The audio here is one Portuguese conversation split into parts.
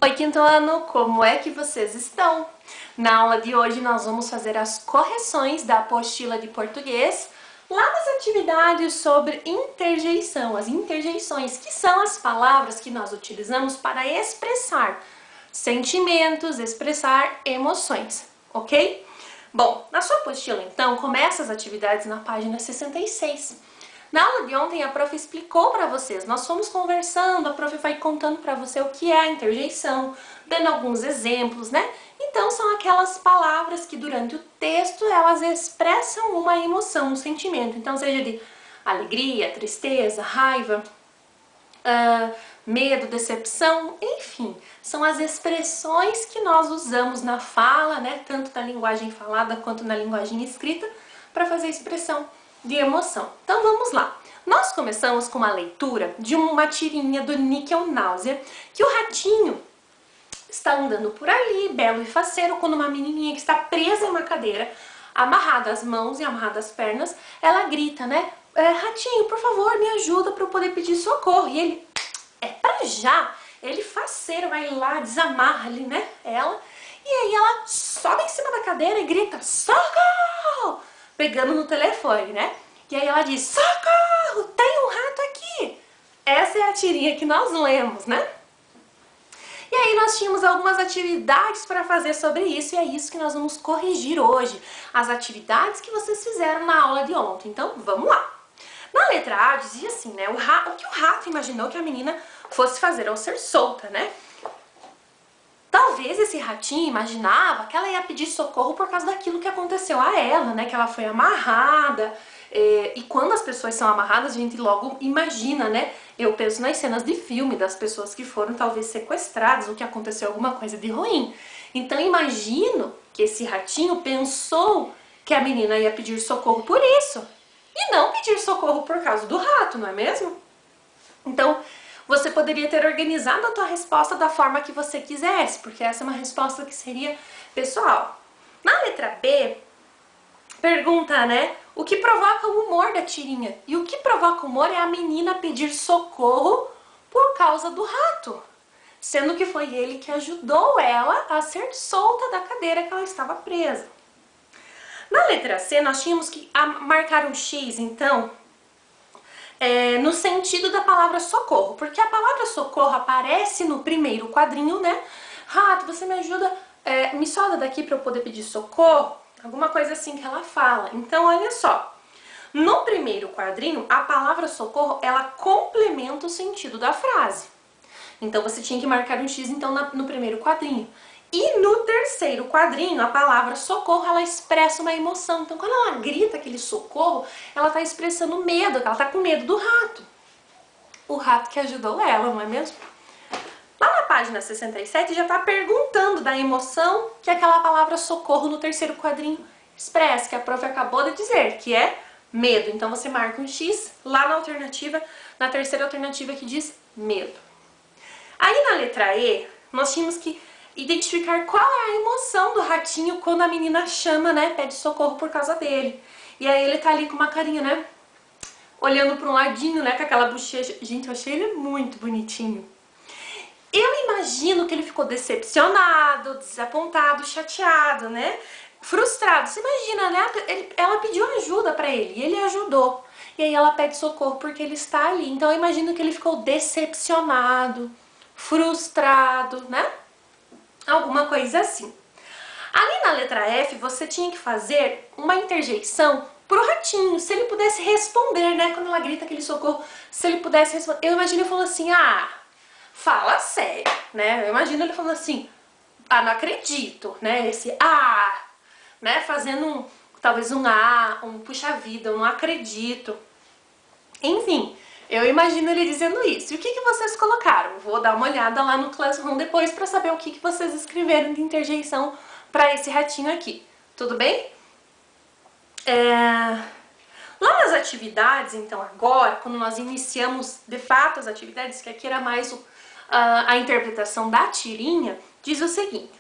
Oi, quinto ano, como é que vocês estão? Na aula de hoje nós vamos fazer as correções da apostila de português lá nas atividades sobre interjeição, as interjeições, que são as palavras que nós utilizamos para expressar sentimentos, expressar emoções, ok? Bom, na sua apostila então, começa as atividades na página 66. Na aula de ontem a prof explicou para vocês, nós fomos conversando, a prof vai contando para você o que é a interjeição, dando alguns exemplos, né? Então são aquelas palavras que durante o texto elas expressam uma emoção, um sentimento. Então seja de alegria, tristeza, raiva, medo, decepção, enfim, são as expressões que nós usamos na fala, né? Tanto na linguagem falada quanto na linguagem escrita, para fazer expressão de emoção. Então vamos lá. Nós começamos com uma leitura de uma tirinha do Níquel Náusea, que o ratinho está andando por ali, belo e faceiro, quando uma menininha que está presa em uma cadeira, amarrada as mãos e amarrada as pernas, ela grita, né? Ratinho, por favor, me ajuda para eu poder pedir socorro. E ele, pra já, ele faceiro, vai lá, desamarra ali, né, ela, e aí ela sobe em cima da cadeira e grita, socorro! Pegando no telefone, né? E aí ela diz, socorro, tem um rato aqui! Essa é a tirinha que nós lemos, né? E aí nós tínhamos algumas atividades para fazer sobre isso, e é isso que nós vamos corrigir hoje. As atividades que vocês fizeram na aula de ontem. Então, vamos lá. Na letra A dizia assim, né? O que o rato imaginou que a menina fosse fazer ao ser solta, né? Talvez esse ratinho imaginava que ela ia pedir socorro por causa daquilo que aconteceu a ela, né? Que ela foi amarrada. E quando as pessoas são amarradas, a gente logo imagina, né? Eu penso nas cenas de filme das pessoas que foram talvez sequestradas ou que aconteceu alguma coisa de ruim. Então imagino que esse ratinho pensou que a menina ia pedir socorro por isso. E não pedir socorro por causa do rato, não é mesmo? Então, você poderia ter organizado a tua resposta da forma que você quisesse, porque essa é uma resposta que seria pessoal. Na letra B, pergunta, né? O que provoca o humor da tirinha? E o que provoca o humor é a menina pedir socorro por causa do rato, sendo que foi ele que ajudou ela a ser solta da cadeira que ela estava presa. Na letra C, nós tínhamos que marcar um X, então, no sentido da palavra socorro, porque a palavra socorro aparece no primeiro quadrinho, né? Rato, você me ajuda, me solta daqui para eu poder pedir socorro? Alguma coisa assim que ela fala. Então, olha só. No primeiro quadrinho, a palavra socorro, ela complementa o sentido da frase. Então, você tinha que marcar um X, então, no primeiro quadrinho. E no terceiro quadrinho, a palavra socorro, ela expressa uma emoção. Então, quando ela grita aquele socorro, ela está expressando medo, ela está com medo do rato. O rato que ajudou ela, não é mesmo? Lá na página 67 já está perguntando da emoção que aquela palavra socorro no terceiro quadrinho expressa, que a prof acabou de dizer, que é medo. Então, você marca um X lá na alternativa, na terceira alternativa que diz medo. Aí na letra E, nós tínhamos que identificar qual é a emoção do ratinho quando a menina chama, né, pede socorro por causa dele. E aí ele tá ali com uma carinha, né, olhando para um ladinho, né, com aquela bochecha. Gente, eu achei ele muito bonitinho. Eu imagino que ele ficou decepcionado, desapontado, chateado, né, frustrado. Você imagina, né, ela pediu ajuda para ele e ele ajudou. E aí ela pede socorro porque ele está ali. Então eu imagino que ele ficou decepcionado, frustrado, né? Alguma coisa assim. Ali na letra F, você tinha que fazer uma interjeição pro ratinho, se ele pudesse responder, né? Quando ela grita aquele socorro, se ele pudesse responder. Eu imagino ele falando assim, fala sério, né? Eu imagino ele falando assim, não acredito, né? Esse né? Fazendo talvez um puxa vida, eu não acredito. Enfim, eu imagino ele dizendo isso. E o que vocês colocaram? Vou dar uma olhada lá no Classroom depois para saber o que vocês escreveram de interjeição para esse ratinho aqui. Tudo bem? Lá nas atividades, então agora, quando nós iniciamos de fato as atividades, que aqui era mais a interpretação da tirinha, diz o seguinte.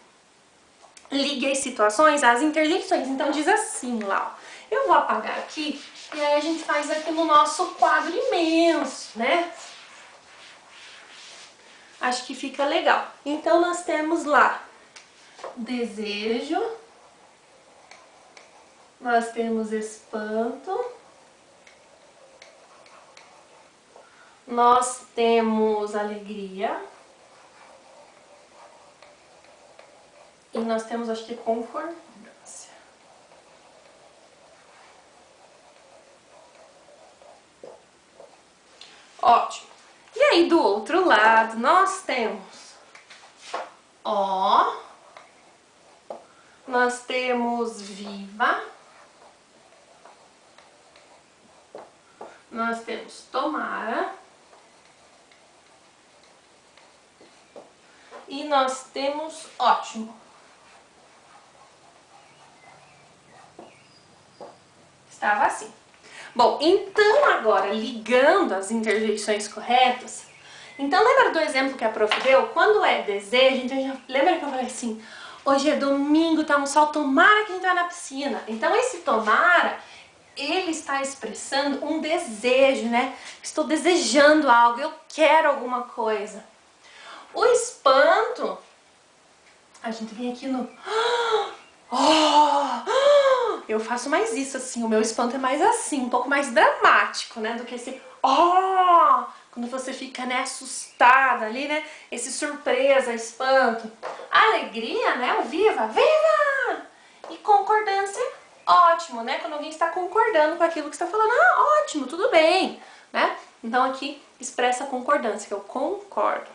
Ligue as situações às interjeições. Então diz assim lá, ó. Eu vou apagar aqui e aí a gente faz aqui no nosso quadro imenso, né? Acho que fica legal. Então nós temos lá desejo, nós temos espanto, nós temos alegria e nós temos, acho que, concordância. Ótimo. E aí do outro lado nós temos ó, nós temos viva, nós temos tomara e nós temos ótimo. Estava assim. Bom, então agora, ligando as interjeições corretas, então lembra do exemplo que a prof deu? Quando é desejo, então lembra que eu falei assim, hoje é domingo, tá um sol, tomara que a gente vai na piscina. Então esse tomara, ele está expressando um desejo, né? Estou desejando algo, eu quero alguma coisa. O espanto, a gente vem aqui no... eu faço mais isso, assim, o meu espanto é mais assim, um pouco mais dramático, né, do que esse quando você fica, né, assustada ali, né, esse surpresa, espanto. Alegria, né, o viva, viva! E concordância, ótimo, né, quando alguém está concordando com aquilo que você está falando, ótimo, tudo bem, né. Então aqui expressa a concordância, que eu concordo.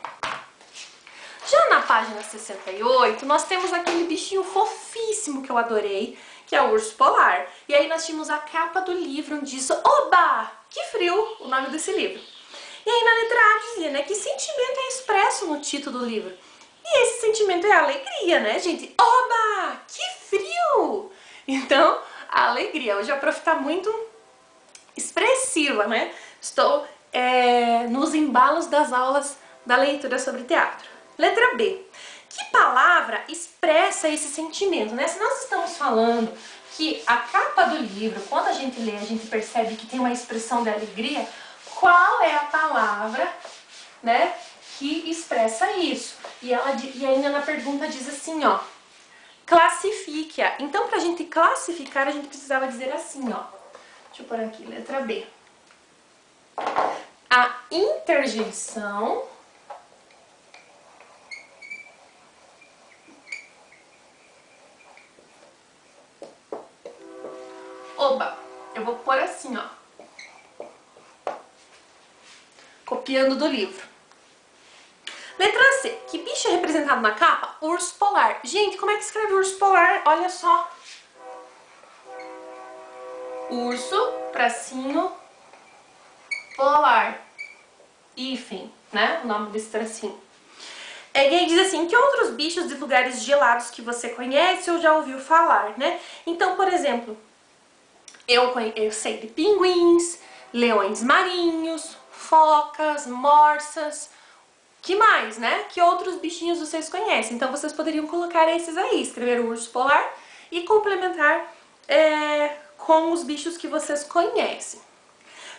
Já na página 68, nós temos aquele bichinho fofíssimo que eu adorei, que é o urso polar. E aí nós tínhamos a capa do livro onde diz, oba, que frio, o nome desse livro. E aí na letra A dizia, né, que sentimento é expresso no título do livro. E esse sentimento é a alegria, né, gente? Oba, que frio! Então, a alegria. Hoje a prof tá muito expressiva, né? Estou nos embalos das aulas da leitura sobre teatro. Letra B. Que palavra expressa esse sentimento, né? Se nós estamos falando que a capa do livro, quando a gente lê, a gente percebe que tem uma expressão de alegria, qual é a palavra, né, que expressa isso? E ainda na pergunta diz assim, ó, classifique-a. Então, pra gente classificar, a gente precisava dizer assim, ó. Deixa eu pôr aqui, letra B. A interjeição oba, eu vou pôr assim, ó, copiando do livro. Letra C, que bicho é representado na capa? Urso polar. Gente, como é que escreve urso polar? Olha só. Urso, tracinho, polar. Hífen, né? O nome desse tracinho. E aí diz assim, que outros bichos de lugares gelados que você conhece ou já ouviu falar, né? Então, por exemplo, eu sei de pinguins, leões marinhos, focas, morsas, que mais, né? Que outros bichinhos vocês conhecem? Então vocês poderiam colocar esses aí, escrever o urso polar e complementar com os bichos que vocês conhecem.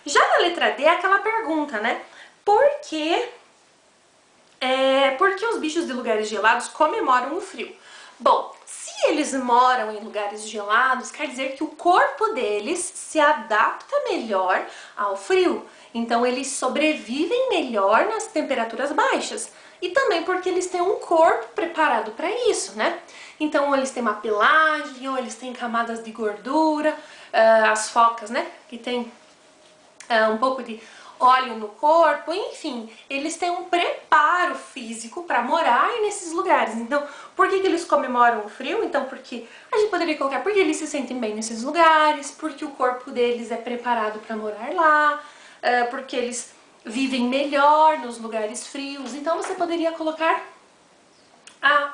Já na letra D é aquela pergunta, né? Por que os bichos de lugares gelados comemoram o frio? Bom, se eles moram em lugares gelados, quer dizer que o corpo deles se adapta melhor ao frio. Então eles sobrevivem melhor nas temperaturas baixas. E também porque eles têm um corpo preparado para isso, né? Então ou eles têm uma pelagem, ou eles têm camadas de gordura, as focas, né? Que tem um pouco de óleo no corpo, enfim, eles têm um preparo físico para morar nesses lugares. Então, por que eles comemoram o frio? Então, porque a gente poderia colocar porque eles se sentem bem nesses lugares, porque o corpo deles é preparado para morar lá, porque eles vivem melhor nos lugares frios. Então, você poderia colocar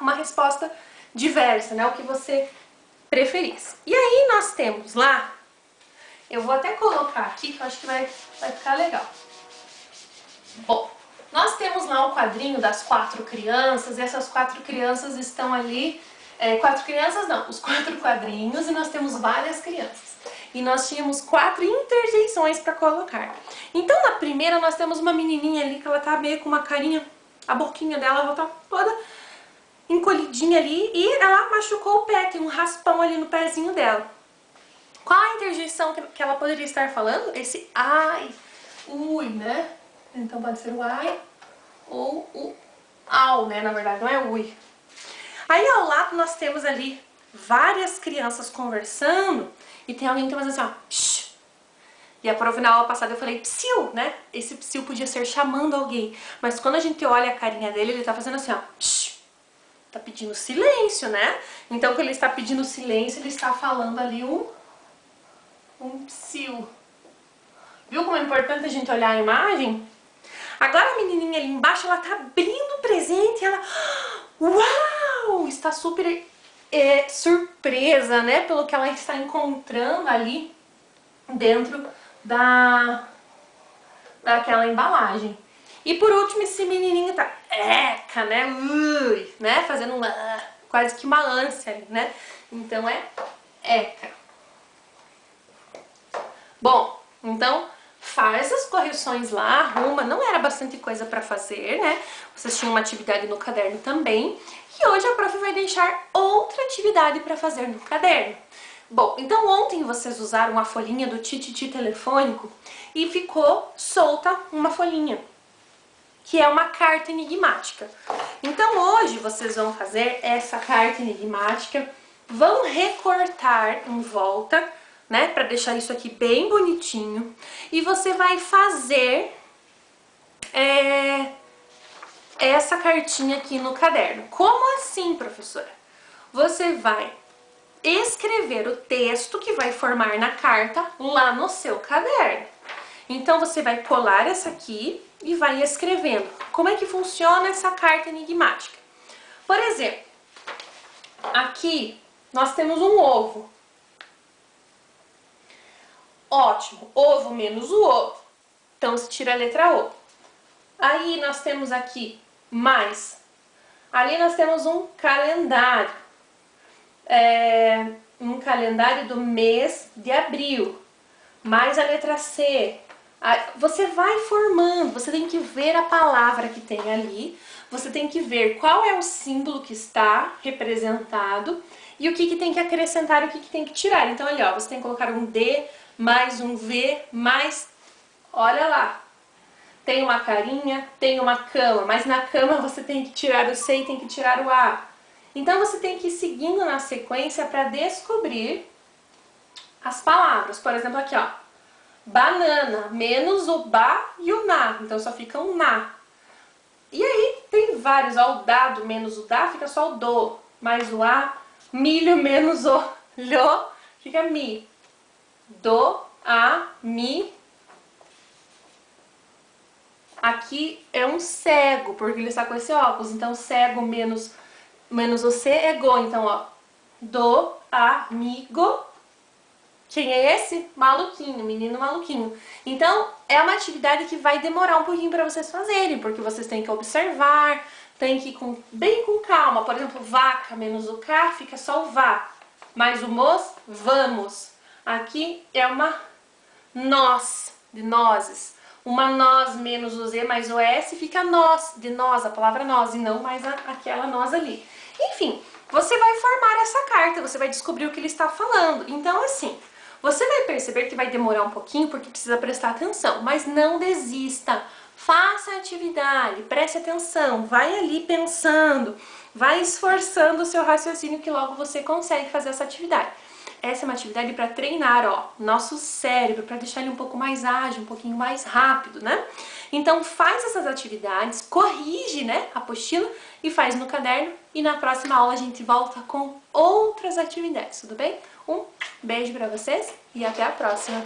uma resposta diversa, né? O que você preferisse. E aí nós temos lá, eu vou até colocar aqui, que eu acho que vai ficar legal. Bom, nós temos lá o quadrinho das 4 crianças, e essas 4 crianças estão ali, 4 crianças não, os 4 quadrinhos, e nós temos várias crianças. E nós tínhamos 4 interjeições para colocar. Então na primeira nós temos uma menininha ali que ela tá meio com uma carinha A boquinha dela vai estar toda encolhidinha ali e ela machucou o pé, tem um raspão ali no pezinho dela. Qual a interjeição que ela poderia estar falando? Esse ai, ui, né? Então pode ser o ai ou o au, né? Na verdade, não é ui. Aí ao lado nós temos ali várias crianças conversando e tem alguém que tá fazendo assim, ó, psh. E a prova na aula passada eu falei psiu, né? Esse psiu podia ser chamando alguém, mas quando a gente olha a carinha dele, ele tá fazendo assim, ó, psh. Tá pedindo silêncio, né? Então quando ele está pedindo silêncio, ele está falando ali um psiu. Viu como é importante a gente olhar a imagem? Agora a menininha ali embaixo, ela tá abrindo o presente, ela... Uau! Está super surpresa, né? Pelo que ela está encontrando ali dentro daquela embalagem. E por último, esse menininho tá eca, né? Ui, né? Fazendo quase que uma ânsia ali, né? Então é eca. Bom, então faz as correções lá, arruma, não era bastante coisa para fazer, né? Vocês tinham uma atividade no caderno também. E hoje a prof vai deixar outra atividade para fazer no caderno. Bom, então ontem vocês usaram a folhinha do tititi telefônico e ficou solta uma folhinha, que é uma carta enigmática. Então hoje vocês vão fazer essa carta enigmática, vão recortar em volta, né, para deixar isso aqui bem bonitinho, e você vai fazer essa cartinha aqui no caderno. Como assim, professora? Você vai escrever o texto que vai formar na carta lá no seu caderno. Então você vai colar essa aqui e vai escrevendo. Como é que funciona essa carta enigmática? Por exemplo, aqui nós temos um ovo. Ótimo, ovo menos o ovo. Então se tira a letra O. Aí nós temos aqui mais. Ali nós temos um calendário. Um calendário do mês de abril. Mais a letra C. Você vai formando, você tem que ver a palavra que tem ali, você tem que ver qual é o símbolo que está representado e o que tem que acrescentar e o que tem que tirar. Então ali, ó, você tem que colocar um D, mais um V, mais... Olha lá, tem uma carinha, tem uma cama, mas na cama você tem que tirar o C e tem que tirar o A. Então você tem que ir seguindo na sequência para descobrir as palavras. Por exemplo, aqui, ó. Banana, menos o ba e o na. Então só fica um na. E aí tem vários, ó. O dado menos o da fica só o do. Mais o a. Milho menos o lho fica mi. Do, a, mi. Aqui é um cego, porque ele está com esse óculos. Então cego menos o C é go. Então, ó. Do, a, mi, go. Quem é esse? Maluquinho, menino maluquinho. Então, é uma atividade que vai demorar um pouquinho para vocês fazerem, porque vocês têm que observar, tem que ir bem com calma. Por exemplo, vaca menos o K fica só o vá, mais o mos, vamos. Aqui é uma nós, de nozes. Uma nós menos o Z mais o S fica nós, de nós, a palavra nós, e não mais aquela nós ali. Enfim, você vai formar essa carta, você vai descobrir o que ele está falando. Então, assim... Você vai perceber que vai demorar um pouquinho porque precisa prestar atenção, mas não desista. Faça a atividade, preste atenção, vai ali pensando, vai esforçando o seu raciocínio que logo você consegue fazer essa atividade. Essa é uma atividade para treinar, ó, nosso cérebro, para deixar ele um pouco mais ágil, um pouquinho mais rápido, né? Então faz essas atividades, corrige, né, a apostila e faz no caderno e na próxima aula a gente volta com outras atividades, tudo bem? Um beijo pra vocês e até a próxima!